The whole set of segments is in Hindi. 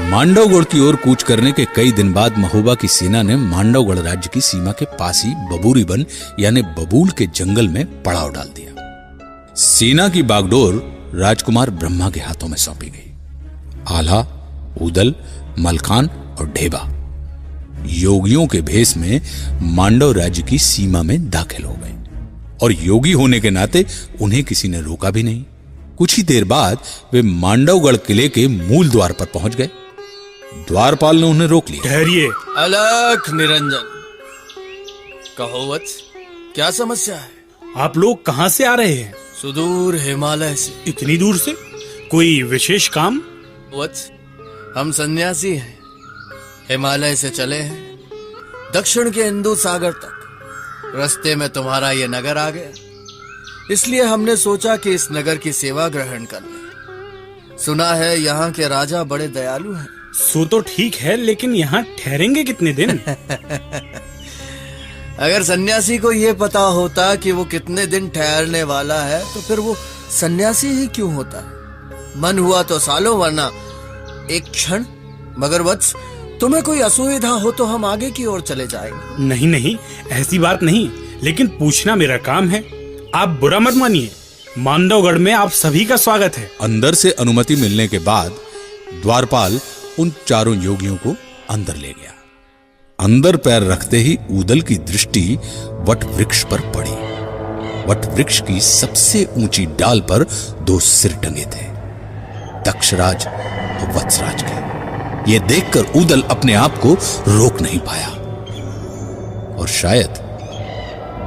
मांडवगढ़ की ओर कूच करने के कई दिन बाद महोबा की सेना ने मांडवगढ़ राज्य की सीमा के पास ही बबूरी वन यानी बबूल के जंगल में पड़ाव डाल दिया। सेना की बागडोर राजकुमार ब्रह्मा के हाथों में सौंपी गई। आल्हा, ऊदल, मलखान और ढेबा योगियों के भेष में मांडव राज्य की सीमा में दाखिल हो गए और योगी होने के नाते उन्हें किसी ने रोका भी नहीं। कुछ ही देर बाद वे मांडवगढ़ किले के मूल द्वार पर पहुंच गए। द्वारपाल ने उन्हें रोक लिया। ठहरिए। अलख निरंजन, कहो वत्स, क्या समस्या है? आप लोग कहां से आ रहे हैं? सुदूर हिमालय से। इतनी दूर से? कोई विशेष काम? वत्स, हम सन्यासी हैं, हिमालय से चले हैं दक्षिण के हिंदू सागर तक। रास्ते में तुम्हारा ये नगर आ गया, इसलिए हमने सोचा कि इस नगर की सेवा ग्रहण कर लें। सुना है यहाँ के राजा बड़े दयालु हैं। सो तो ठीक है, लेकिन यहाँ ठहरेंगे कितने दिन? अगर सन्यासी को ये पता होता कि वो कितने दिन ठहरने वाला है तो फिर वो सन्यासी ही क्यों होता है? मन हुआ तो सालों, वरना एक क्षण। मगर वत्स, तुम्हें कोई असुविधा हो तो हम आगे की ओर चले जाएंगे। नहीं नहीं, ऐसी बात नहीं, लेकिन पूछना मेरा काम है। आप बुरा मत मानिए, मांडवगढ़ में आप सभी का स्वागत है। अंदर से अनुमति मिलने के बाद द्वारपाल उन चारों योगियों को अंदर ले गया। अंदर पैर रखते ही ऊदल की दृष्टि वट वृक्ष पर पड़ी। वट वृक्ष की सबसे ऊंची डाल पर दो सिर टंगे थे, दक्षराज और वत्सराज के। यह देखकर ऊदल अपने आप को रोक नहीं पाया और शायद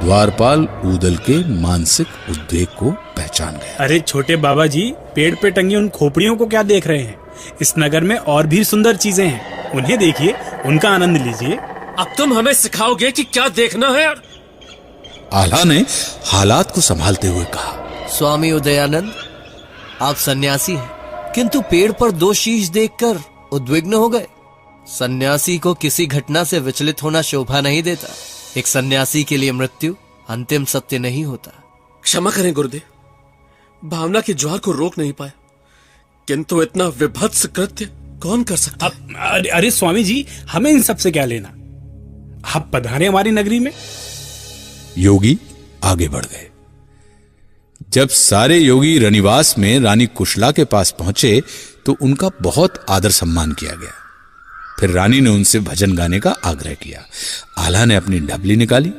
द्वारपाल ऊदल के मानसिक उद्वेग को पहचान गया। अरे छोटे बाबा जी, पेड़ पे टंगी उन खोपड़ियों को क्या देख रहे हैं? इस नगर में और भी सुंदर चीजें हैं, उन्हें देखिए, उनका आनंद लीजिए। अब तुम हमें सिखाओगे कि क्या देखना है? आल्हा ने हालात को संभालते हुए कहा। स्वामी उदयानंद, आप सन्यासी हैं, किंतु पेड़ पर दो शीश देखकर उद्विग्न हो गए। सन्यासी को किसी घटना से विचलित होना शोभा नहीं देता। एक सन्यासी के लिए मृत्यु अंतिम सत्य नहीं होता। क्षमा करें गुरुदेव, भावना की ज्वार को रोक नहीं पाया, किंतु इतना विभत्स कृत्य कौन कर सकता है? अरे स्वामी जी, हमें इन सब से क्या लेना? आप पधारे हमारी नगरी में। योगी आगे बढ़ गए। जब सारे योगी रनिवास में रानी कुशला के पास पहुंचे तो उनका बहुत आदर सम्मान किया गया। फिर रानी ने उनसे भजन गाने का आग्रह किया। आल्हा ने अपनी ढबली निकाली,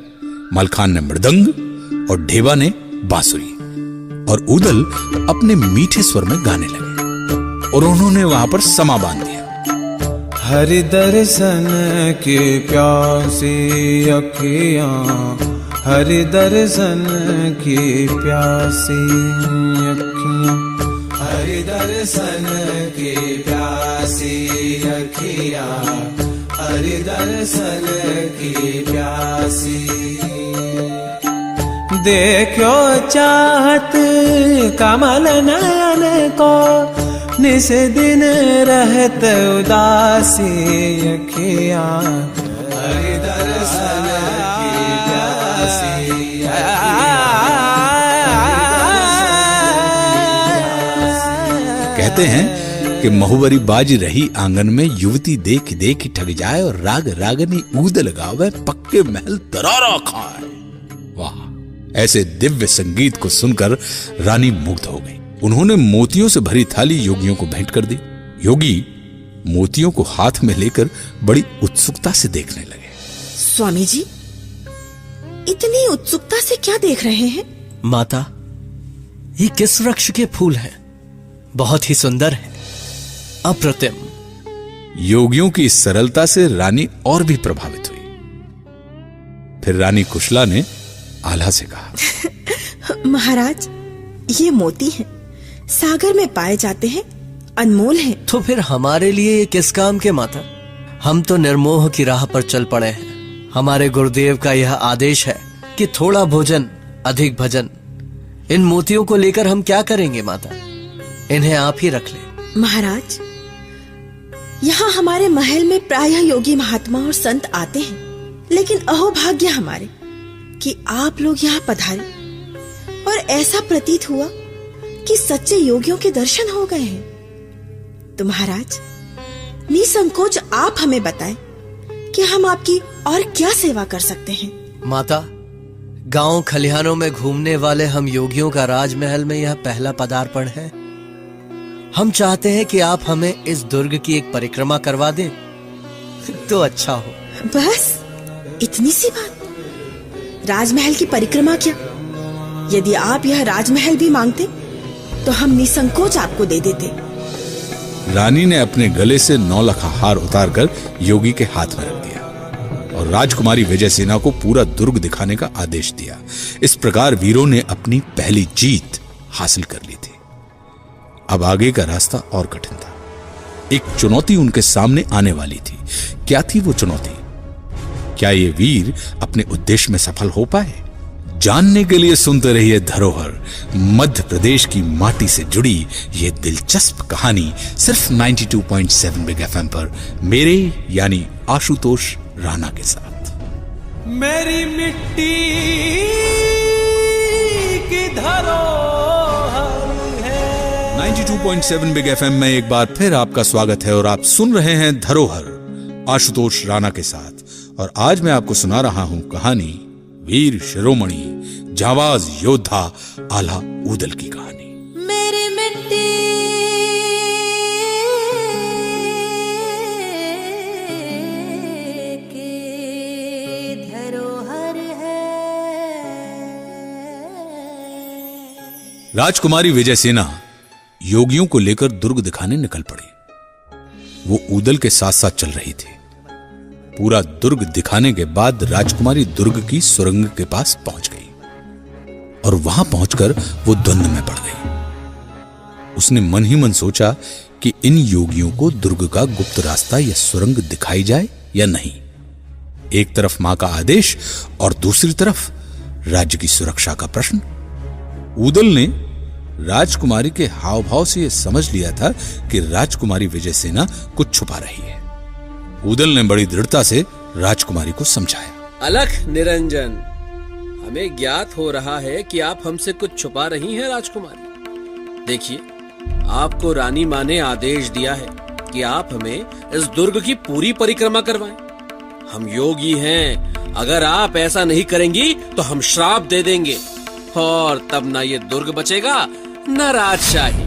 मलखान ने मृदंग और ढेबा ने बांसुरी और ऊदल अपने मीठे स्वर में गाने लगे और उन्होंने वहां पर समा बांध दिया। हरि दर्शन की प्यासी अखियां, हरि दर्शन की प्यासी अखियां, हरि दर्शन की प्यासी अखियां, हरि दर्शन की प्यासी। देखो चाहत कमल नयन को, निस दिन रहत उदासी अखियां, हरि दर्शन की प्यासी कहते हैं कि महुवरी बाज रही आंगन में, युवती देख देख ठग जाए और राग रागनी ऊदल गावे, पक्के महल दरारा खाए। वाह, ऐसे दिव्य संगीत को सुनकर रानी मुग्ध हो गई। उन्होंने मोतियों से भरी थाली योगियों को भेंट कर दी। योगी मोतियों को हाथ में लेकर बड़ी उत्सुकता से देखने लगे। स्वामी जी, इतनी उत्सुकता से क्या देख रहे हैं? माता, ये किस वृक्ष के फूल हैं? बहुत ही सुंदर है, अप्रतिम। योगियों की इस सरलता से रानी और भी प्रभावित हुई। फिर रानी कुशला ने आल्हा से कहा। महाराज, ये मोती हैं, सागर में पाए जाते हैं, अनमोल हैं। तो फिर हमारे लिए ये किस काम के माता? हम तो निर्मोह की राह पर चल पड़े हैं। हमारे गुरुदेव का यह आदेश है कि थोड़ा भोजन अधिक भजन। इन मोतियों को लेकर हम क्या करेंगे माता? इन्हें आप ही रख ले। महाराज, यहाँ हमारे महल में प्रायः योगी महात्मा और संत आते हैं, लेकिन अहोभाग्य हमारे कि आप लोग यहाँ पधारे और ऐसा प्रतीत हुआ कि सच्चे योगियों के दर्शन हो गए हैं। तो महाराज, निसंकोच आप हमें बताएं कि हम आपकी और क्या सेवा कर सकते हैं। माता, गांव खलिहानों में घूमने वाले हम योगियों का राजमहल में यह पहला पदार्पण है। हम चाहते हैं कि आप हमें इस दुर्ग की एक परिक्रमा करवा दें तो अच्छा हो। बस इतनी सी बात? राजमहल की परिक्रमा क्या? यदि आप यह राजमहल भी मांगते तो हम निसंकोच आपको दे देते। रानी ने अपने गले से 9 लखा हार उतारकर योगी के हाथ में रख दिया और राजकुमारी विजयसेना को पूरा दुर्ग दिखाने का आदेश दिया। इस प्रकार वीरों ने अपनी पहली जीत हासिल कर ली थी। अब आगे का रास्ता और कठिन था। एक चुनौती उनके सामने आने वाली थी। क्या थी वो चुनौती? क्या ये वीर अपने उद्देश्य में सफल हो पाए? जानने के लिए सुनते रहिए धरोहर, मध्य प्रदेश की माटी से जुड़ी ये दिलचस्प कहानी सिर्फ 92.7 बिग एफएम पर, मेरे यानी आशुतोष राणा के साथ। मेरी मिट्टी की धरोहर है। 92.7 बिग एफएम में एक बार फिर आपका स्वागत है और आप सुन रहे हैं धरोहर आशुतोष राणा के साथ। और आज मैं आपको सुना रहा हूं कहानी वीर शिरोमणि जाबाज योद्धा आला ऊदल की कहानी। मेरी मिट्टी की धरोहर है। राजकुमारी विजयसेना योगियों को लेकर दुर्ग दिखाने निकल पड़ी। वो ऊदल के साथ साथ चल रही थी। पूरा दुर्ग दिखाने के बाद राजकुमारी दुर्ग की सुरंग के पास पहुंच गई और वहां पहुंचकर वो द्वंद्व में पड़ गई। उसने मन ही मन सोचा कि इन योगियों को दुर्ग का गुप्त रास्ता या सुरंग दिखाई जाए या नहीं। एक तरफ मां का आदेश और दूसरी तरफ राज्य की सुरक्षा का प्रश्न। ऊदल ने राजकुमारी के हाव भाव से यह समझ लिया था कि राजकुमारी विजयसेना कुछ छुपा रही है। ऊदल ने बड़ी दृढ़ता से राजकुमारी को समझाया। अलख निरंजन, हमें ज्ञात हो रहा है कि आप हमसे कुछ छुपा रही हैं राजकुमारी। देखिए, आपको रानी मां ने आदेश दिया है कि आप हमें इस दुर्ग की पूरी परिक्रमा करवाएं। हम योगी हैं, अगर आप ऐसा नहीं करेंगी तो हम श्राप दे देंगे और तब ना ये दुर्ग बचेगा न राजशाही।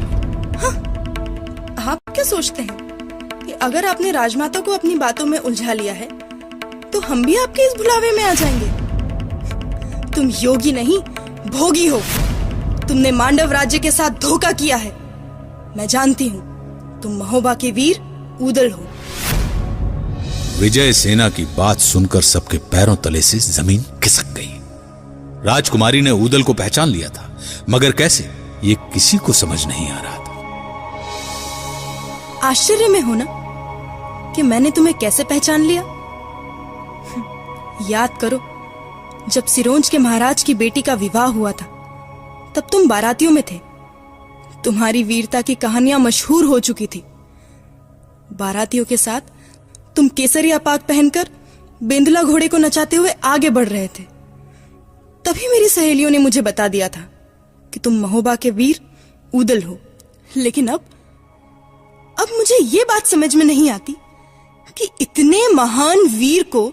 आप क्या सोचते हैं कि अगर आपने राजमाता को अपनी बातों में उलझा लिया है तो हम भी आपके इस भुलावे में आ जाएंगे? तुम योगी नहीं, भोगी हो। तुमने मांडव राज्य के साथ धोखा किया है। मैं जानती हूँ तुम महोबा के वीर ऊदल हो। विजय सेना की बात सुनकर सबके पैरों तले से जमीन खिसक गई। राजकुमारी ने ऊदल को पहचान लिया था, मगर कैसे, ये किसी को समझ नहीं आ रहा था। आश्चर्य में हो ना कि मैंने तुम्हें कैसे पहचान लिया? याद करो, जब सिरोंज के महाराज की बेटी का विवाह हुआ था तब तुम बारातियों में थे। तुम्हारी वीरता की कहानियां मशहूर हो चुकी थी। बारातियों के साथ तुम केसरिया पाग पहनकर बेंदुला घोड़े को नचाते हुए आगे बढ़ रहे थे। तभी मेरी सहेलियों ने मुझे बता दिया था कि तुम महोबा के वीर ऊदल हो। लेकिन अब मुझे ये बात समझ में नहीं आती कि इतने महान वीर को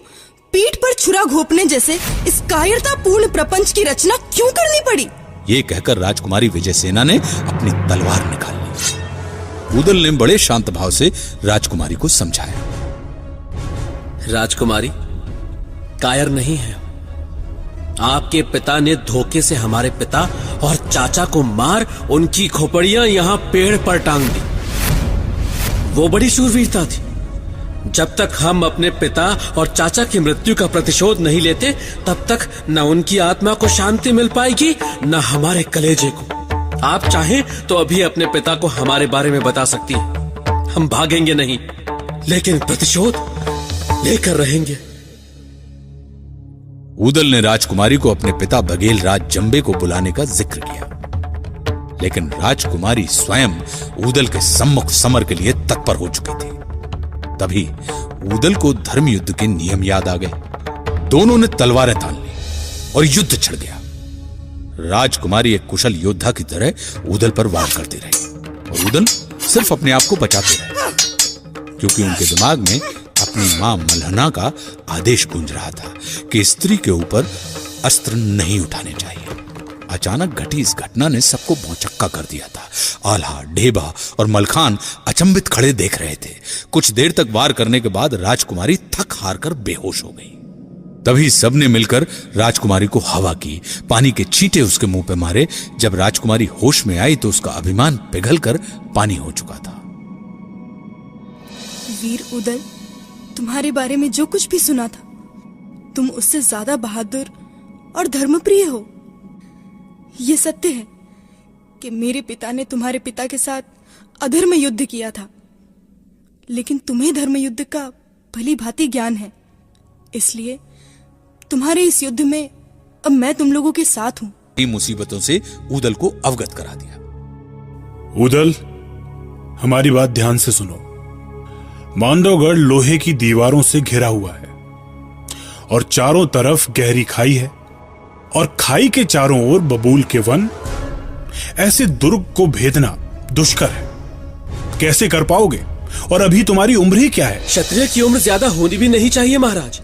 पीठ पर छुरा घोंपने जैसे इस कायरतापूर्ण प्रपंच की रचना क्यों करनी पड़ी? ये कहकर राजकुमारी विजयसेना ने अपनी तलवार निकाल ली। ऊदल ने बड़े शांत भाव से राजकुमारी को समझाया। राजकुमारी, कायर नहीं है। आपके पिता ने धोखे से हमारे पिता और चाचा को मार उनकी खोपड़ियां यहां पेड़ पर टांग दी। वो बड़ी शूरवीरता थी। जब तक हम अपने पिता और चाचा की मृत्यु का प्रतिशोध नहीं लेते, तब तक न उनकी आत्मा को शांति मिल पाएगी न हमारे कलेजे को। आप चाहें तो अभी अपने पिता को हमारे बारे में बता सकती हैं। हम भागेंगे नहीं, लेकिन प्रतिशोध लेकर रहेंगे। ऊदल ने राजकुमारी को अपने पिता बघेल राज जंबे को बुलाने का जिक्र किया, लेकिन राजकुमारी स्वयं ऊदल के सम्मुख समर के लिए तत्पर हो चुकी थी। तभी ऊदल को धर्म युद्ध के नियम याद आ गए। दोनों ने तलवारें तान ली और युद्ध छिड़ गया। राजकुमारी एक कुशल योद्धा की तरह ऊदल पर वार करती रही और ऊदल सिर्फ अपने आप को बचाते रहे, क्योंकि उनके दिमाग में अपनी मां मल्हना का आदेश गूंज रहा था कि स्त्री के ऊपर अस्त्र नहीं उठाने चाहिए। अचानक घटी इस घटना ने सबको भौचक्का कर दिया था। आल्हा, ढेबा और मलखान अचंभित खड़े देख रहे थे। कुछ देर तक वार करने के बाद राजकुमारी थक हार कर बेहोश हो गई। तभी सबने मिलकर राजकुमारी को हवा की, पानी के छींटे उसके मुंह पे मारे। जब राजकुमारी होश में आई तो उसका अभिमान पिघलकर पानी हो चुका था। वीर उदल, तुम्हारे बारे में जो कुछ भी सुना था, तुम उससे ज्यादा बहादुर और धर्मप्रिय हो। ये सत्य है कि मेरे पिता ने तुम्हारे पिता के साथ अधर्म युद्ध किया था, लेकिन तुम्हें धर्म युद्ध का भली भांति ज्ञान है। इसलिए तुम्हारे इस युद्ध में अब मैं तुम लोगों के साथ हूं। इन मुसीबतों से उदल को अवगत करा दिया। उदल, हमारी बात ध्यान से सुनो। मांडवगढ़ लोहे की दीवारों से घिरा हुआ है और चारों तरफ गहरी खाई है, और खाई के चारों ओर बबूल के वन। ऐसे दुर्ग को भेदना दुष्कर है। कैसे कर पाओगे? और अभी तुम्हारी उम्र ही क्या है? क्षत्रिय की उम्र ज्यादा होनी भी नहीं चाहिए महाराज।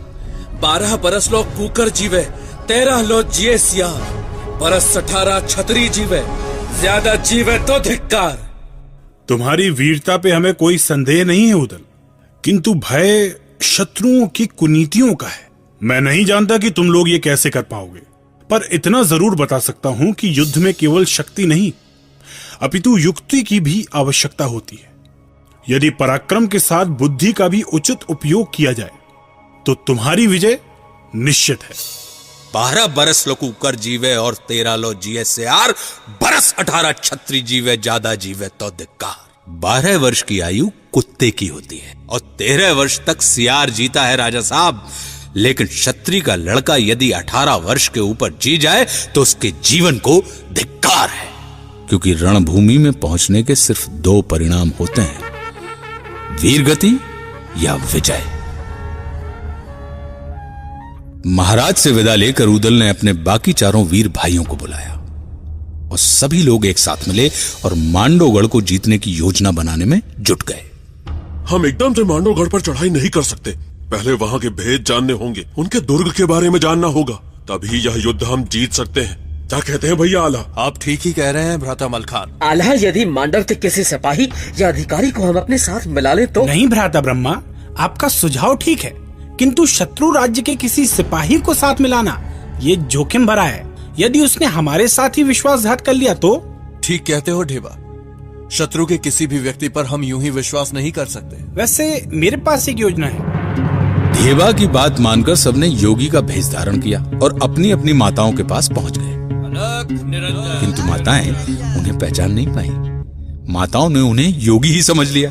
12 बरस लो कूकर जीवे, 13 लो जिए सियार, बरस 18 छतरी जीवे, ज्यादा जीवे तो धिक्कार। तुम्हारी वीरता पे हमें कोई संदेह नहीं है उदल, किंतु भय शत्रुओं की कुनीतियों का है। मैं नहीं जानता कि तुम लोग ये कैसे कर पाओगे, पर इतना जरूर बता सकता हूं कि युद्ध में केवल शक्ति नहीं अपितु युक्ति की भी आवश्यकता होती है। यदि पराक्रम के साथ बुद्धि का भी उचित उपयोग किया जाए तो तुम्हारी विजय निश्चित है। 12 बरस लो कुकर जीवे और 13 लो जिए सियार, बरस 18 छत्री जीवे, ज्यादा जीवे तो धिक्कार। 12 वर्ष की आयु कुत्ते की होती है और 13 वर्ष तक सियार जीता है राजा साहब, लेकिन क्षत्रिय का लड़का यदि 18 वर्ष के ऊपर जी जाए तो उसके जीवन को धिक्कार है। क्योंकि रणभूमि में पहुंचने के सिर्फ 2 परिणाम होते हैं, वीरगति या विजय। महाराज से विदा लेकर उदल ने अपने बाकी चारों वीर भाइयों को बुलाया और सभी लोग एक साथ मिले और मांडवगढ़ को जीतने की योजना बनाने में जुट गए। हम एकदम से मांडवगढ़ पर चढ़ाई नहीं कर सकते। पहले वहाँ के भेद जानने होंगे, उनके दुर्ग के बारे में जानना होगा, तभी यह युद्ध हम जीत सकते हैं। क्या कहते हैं भैया आला? आप ठीक ही कह रहे हैं भ्राता मलखान। आला, यदि मांडव के किसी सिपाही या अधिकारी को हम अपने साथ मिला ले तो? नहीं भ्राता ब्रह्मा, आपका सुझाव ठीक है, किंतु शत्रु राज्य के किसी सिपाही को साथ मिलाना ये जोखिम भरा है। यदि उसने हमारे साथ ही विश्वासघात कर लिया तो? ठीक कहते हो ढेबा, शत्रु के किसी भी व्यक्ति पर हम यूं ही विश्वास नहीं कर सकते। वैसे मेरे पास एक योजना है। ढेबा की बात मानकर सबने योगी का भेष धारण किया और अपनी अपनी माताओं के पास पहुंच गए, किंतु माताएं उन्हें पहचान नहीं पाई। माताओं ने उन्हें योगी ही समझ लिया।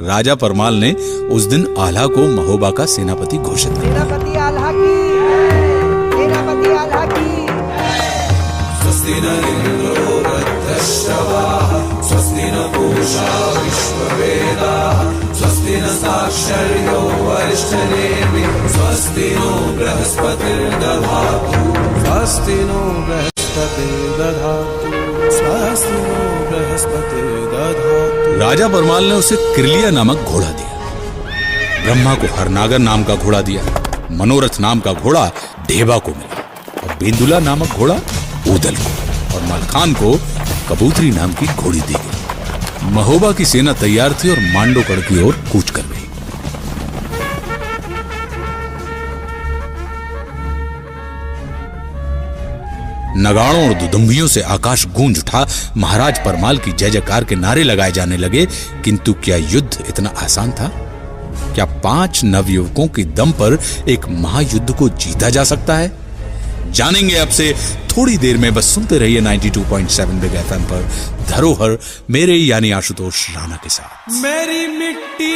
राजा परमाल ने उस दिन आल्हा को महोबा का सेनापति घोषित कर दिया। सेनापति आल्हा की, सेनापति आल्हा की। स्वस्ति न इंद्रो वृद्धश्रवाः, स्वस्ति न पूषा विश्ववेदाः, स्वस्ति न साक्षर्यो वरिष्ठनेमिः, स्वस्ति नो बृहस्पतिर्दधातु, स्वस्ति नो बृहस्पतिर्दधातु, स्वस्ति नो बृहस्पतिर्दधातु। राजा परमाल ने उसे किरलिया नामक घोड़ा दिया, ब्रह्मा को हरनागर नाम का घोड़ा दिया, मनोरथ नाम का घोड़ा ढेबा को मिला और बेंदुला नामक घोड़ा उदल को, और मलखान को कबूतरी नाम की घोड़ी दी गई। महोबा की सेना तैयार थी और मांडवगढ़ की ओर कूच कर गई। नगाड़ों और दुदुम्बियों से आकाश गूंज उठा। महाराज परमाल की जय जयकार के नारे लगाए जाने लगे। किंतु क्या युद्ध इतना आसान था? क्या 5 नवयुवकों के दम पर एक महायुद्ध को जीता जा सकता है? जानेंगे अब से थोड़ी देर में। बस सुनते रहिए 92.7 बिग FM पर धरोहर, मेरे यानी आशुतोष राणा के साथ। मेरी मिट्टी